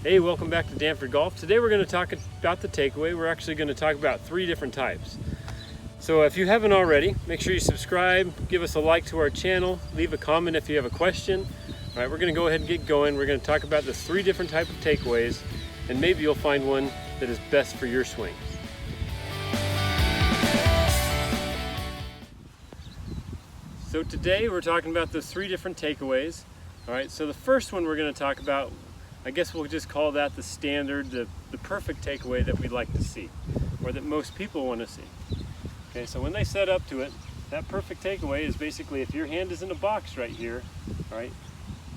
Hey, welcome back to Danford Golf. Today we're going to talk about the takeaway. We're actually going to talk about 3 different types. So if you haven't already, make sure you subscribe, give us a like to our channel, leave a comment if you have a question. All right, we're going to go ahead and get going. We're going to talk about the 3 different types of takeaways, and maybe you'll find one that is best for your swing. So today we're talking about the 3 different takeaways. All right, so the first one we're going to talk about, I guess we'll just call that the standard, the perfect takeaway that we'd like to see, or that most people want to see. Okay, so when they set up to it, that perfect takeaway is basically if your hand is in a box right here, all right,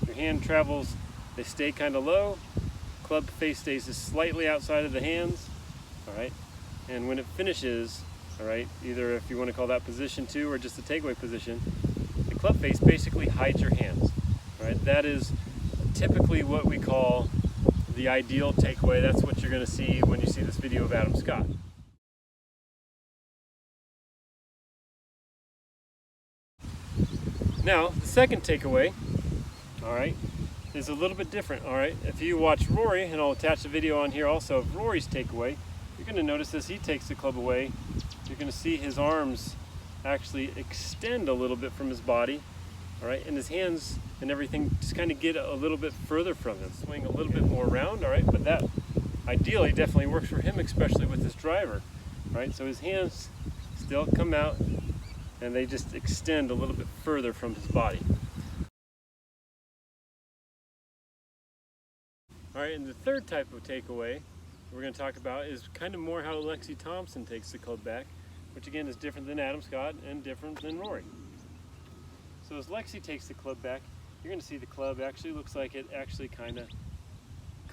your hand travels, they stay kind of low, club face stays just slightly outside of the hands, all right, and when it finishes, all right, either if you want to call that position 2 or just the takeaway position, the club face basically hides your hands, all right. That is typically what we call the ideal takeaway. That's what you're going to see when you see this video of Adam Scott. Now, the second takeaway, all right, is a little bit different, all right. If you watch Rory, and I'll attach a video on here also of Rory's takeaway, you're going to notice as he takes the club away, you're going to see his arms actually extend a little bit from his body, all right, and his hands and everything just kind of get a little bit further from him, swing a little bit more around, all right, but that ideally definitely works for him, especially with his driver, right? So his hands still come out and they just extend a little bit further from his body. All right, and the third type of takeaway we're going to talk about is kind of more how Lexi Thompson takes the club back, which again is different than Adam Scott and different than Rory. So as Lexi takes the club back, you're going to see the club actually looks like it actually kind of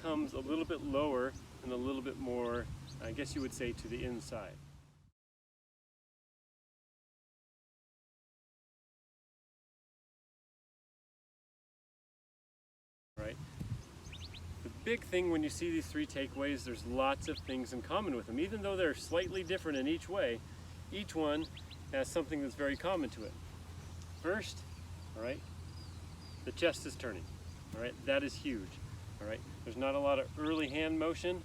comes a little bit lower and a little bit more, I guess you would say, to the inside. Right? The big thing when you see these 3 takeaways, there's lots of things in common with them. Even though they're slightly different in each way, each one has something that's very common to it. First, all right, the chest is turning, all right, that is huge, all right. There's not a lot of early hand motion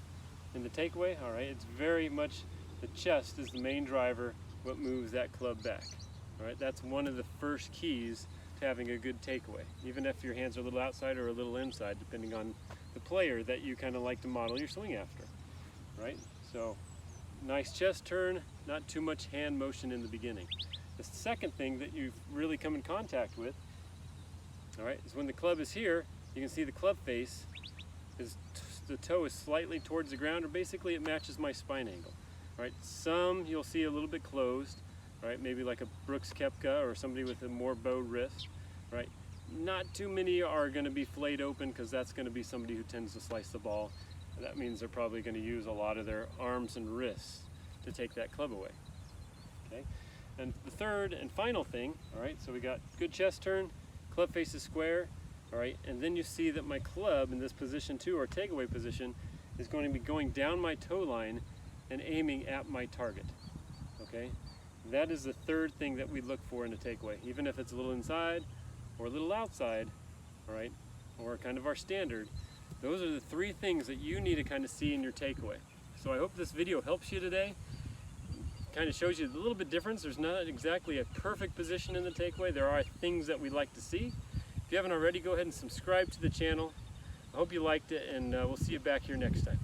in the takeaway, all right. It's very much the chest is the main driver, what moves that club back, all right. That's one of the first keys to having a good takeaway, even if your hands are a little outside or a little inside, depending on the player that you kind of like to model your swing after, right. So nice chest turn, not too much hand motion in the beginning. The second thing that you've really come in contact with, all right, is when the club is here, you can see the club face is the toe is slightly towards the ground, or basically it matches my spine angle. All right, some you'll see a little bit closed, all right, maybe like a Brooks Koepka or somebody with a more bowed wrist, right? Not too many are going to be flayed open because that's going to be somebody who tends to slice the ball. And that means they're probably going to use a lot of their arms and wrists to take that club away. Okay. And the third and final thing, all right, so we got good chest turn, club face is square, all right, and then you see that my club in this position 2 or takeaway position is going to be going down my toe line and aiming at my target, okay? That is the third thing that we look for in a takeaway, even if it's a little inside or a little outside, all right, or kind of our standard. Those are the 3 things that you need to kind of see in your takeaway. So I hope this video helps you today. Kind of shows you a little bit difference. There's not exactly a perfect position in the takeaway. There are things that we like to see. If you haven't already, go ahead and subscribe to the channel. I hope you liked it, and we'll see you back here next time.